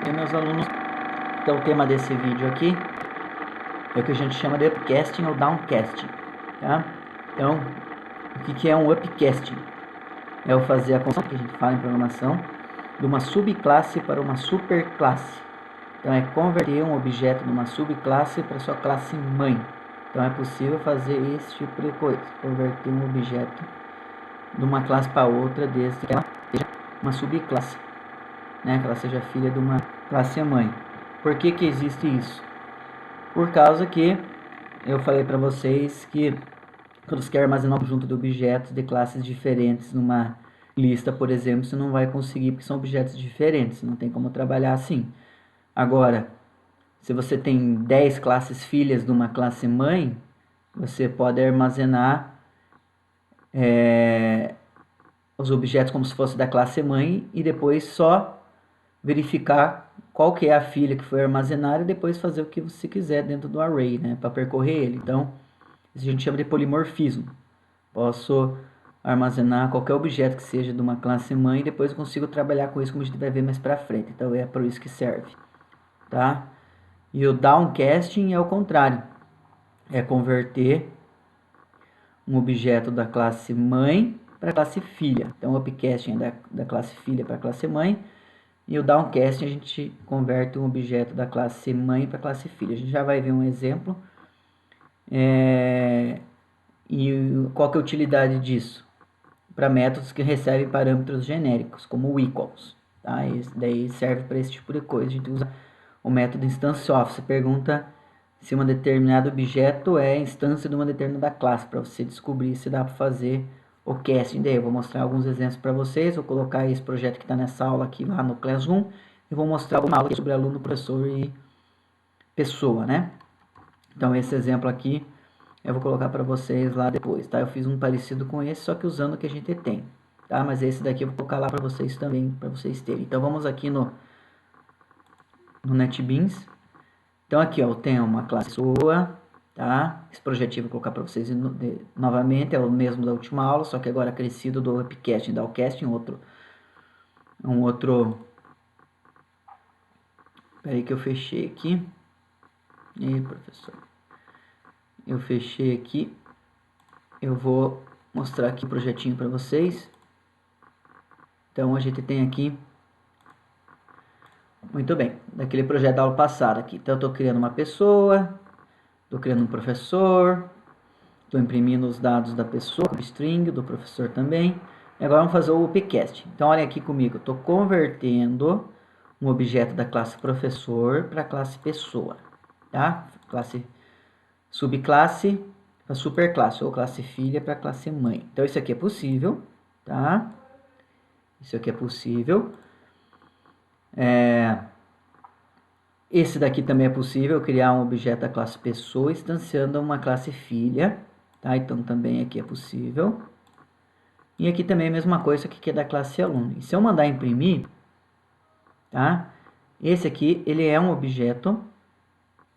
E meus alunos, então o tema desse vídeo aqui é o que a gente chama de upcasting ou downcasting, tá? Então, o que é um upcasting? É o fazer a conversão, que a gente fala em programação, de uma subclasse para uma superclasse. Então, é converter um objeto de uma subclasse para sua classe mãe. Então, é possível fazer esse tipo de coisa, converter um objeto de uma classe para outra, desde que ela seja uma subclasse, né? Que ela seja filha de uma classe mãe. Por que que existe isso? Por causa que eu falei para vocês que quando você quer armazenar um conjunto de objetos de classes diferentes numa lista, por exemplo, você não vai conseguir porque são objetos diferentes, não tem como trabalhar assim. Agora, se você tem 10 classes filhas de uma classe mãe, você pode armazenar os objetos como se fosse da classe mãe e depois só verificar qual que é a filha que foi armazenada e depois fazer o que você quiser dentro do array, né, para percorrer ele. Então, isso a gente chama de polimorfismo. Posso armazenar qualquer objeto que seja de uma classe mãe e depois eu consigo trabalhar com isso, como a gente vai ver mais para frente. Então, é para isso que serve, tá? E o downcasting é o contrário. É converter um objeto da classe mãe para a classe filha. Então, o upcasting é da classe filha para a classe mãe. E o downcasting a gente converte um objeto da classe mãe para a classe filha. A gente já vai ver um exemplo. E qual que é a utilidade disso? Para métodos que recebem parâmetros genéricos, como o equals. Tá? Esse daí serve para esse tipo de coisa. A gente usa o método instance of. Você pergunta se um determinado objeto é instância de uma determinada classe, para você descobrir se dá para fazer o casting. Daí eu vou mostrar alguns exemplos para vocês. Vou colocar esse projeto que está nessa aula aqui lá no Classroom. E vou mostrar uma aula sobre aluno, professor e pessoa, né? Então esse exemplo aqui eu vou colocar para vocês lá depois, tá? Eu fiz um parecido com esse, só que usando o que a gente tem, tá? Mas esse daqui eu vou colocar lá para vocês também, para vocês terem. Então vamos aqui no NetBeans. Então aqui, ó, eu tenho uma classe pessoa, tá? Esse projetinho eu vou colocar para vocês novamente, é o mesmo da última aula, só que agora crescido do upcasting, downcasting, um outro. Peraí que eu fechei aqui. E aí, professor? Eu fechei aqui. Eu vou mostrar aqui o projetinho para vocês. Então a gente tem aqui, muito bem, daquele projeto da aula passada aqui. Então eu estou criando uma pessoa, estou criando um professor, estou imprimindo os dados da pessoa, o string, do professor também. E agora vamos fazer o upcast. Então olha aqui comigo, eu estou convertendo um objeto da classe professor para a classe pessoa, tá? Classe subclasse para superclasse, ou classe filha para classe mãe. Então isso aqui é possível, tá? Isso aqui é possível. Esse daqui também é possível, criar um objeto da classe pessoa instanciando uma classe filha, tá? Então também aqui é possível. E aqui também é a mesma coisa que é da classe aluno. E se eu mandar imprimir, tá? Esse aqui, ele é um objeto,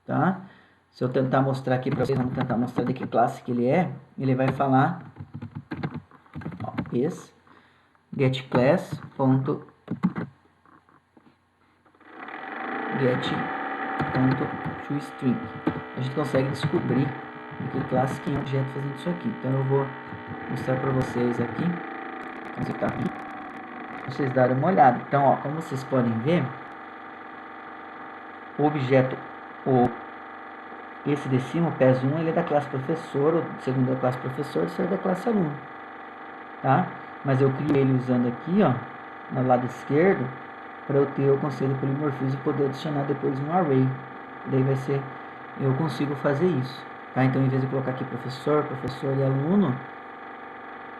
tá? Se eu tentar mostrar aqui para vocês, vamos tentar mostrar de que classe que ele vai falar, ó, esse getClass.getToString. A gente consegue descobrir de que classe que é um objeto fazendo isso aqui. Então eu vou mostrar para vocês aqui, para vocês darem uma olhada. Então, ó, como vocês podem ver, o objeto, esse de cima, o PES1, ele é da classe professor, o segundo da classe professor, o terceiro da classe aluno, tá? Mas eu criei ele usando aqui, ó, no lado esquerdo, para eu ter o conceito de polimorfismo e poder adicionar depois um array. Daí vai ser, eu consigo fazer isso, tá? Então, em vez de colocar aqui professor, professor e aluno,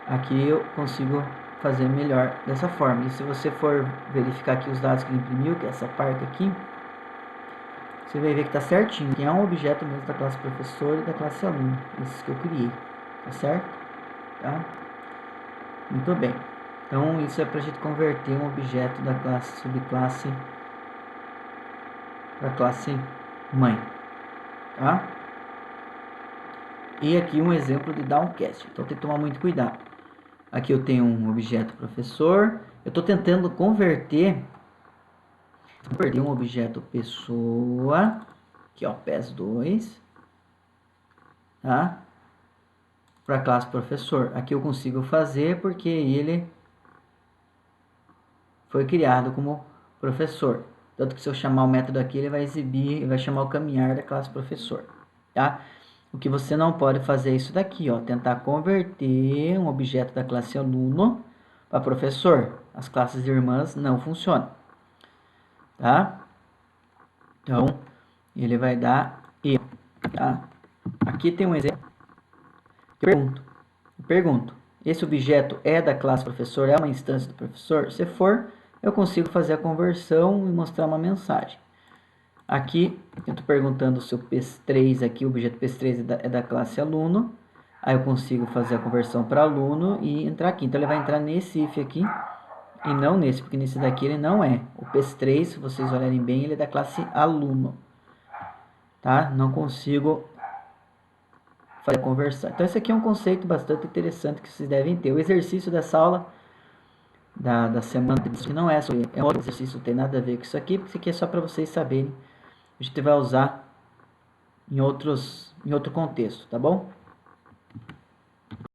aqui eu consigo fazer melhor dessa forma. E se você for verificar aqui os dados que ele imprimiu, que é essa parte aqui, você vai ver que está certinho, que é um objeto mesmo da classe professor e da classe aluno, esses que eu criei, tá certo? Tá? Muito bem. Então isso é para a gente converter um objeto da classe subclasse para a classe mãe, tá? E aqui um exemplo de downcast, então tem que tomar muito cuidado. Aqui eu tenho um objeto professor, eu estou tentando converter converter um objeto pessoa, aqui ó, PES2, tá? Para a classe professor. Aqui eu consigo fazer porque ele foi criado como professor. Tanto que se eu chamar o método aqui, ele vai exibir, ele vai chamar o caminhar da classe professor, tá? O que você não pode fazer é isso daqui, ó, tentar converter um objeto da classe aluno para professor. As classes irmãs não funcionam, tá? Então, ele vai dar erro, tá? Aqui tem um exemplo. Eu pergunto, esse objeto é da classe professor, é uma instância do professor? Se for, eu consigo fazer a conversão e mostrar uma mensagem. Aqui, eu estou perguntando se o PES3 aqui, o objeto PES3 é da classe aluno. Aí eu consigo fazer a conversão para aluno e entrar aqui. Então ele vai entrar nesse if aqui e não nesse, porque nesse daqui ele não é. O PES3, se vocês olharem bem, ele é da classe aluno. Tá? Não consigo fazer a conversão. Então esse aqui é um conceito bastante interessante que vocês devem ter. O exercício dessa aula da semana que não é sobre, é outro exercício, não tem nada a ver com isso aqui, porque isso aqui é só para vocês saberem. A gente vai usar em outro contexto, tá bom?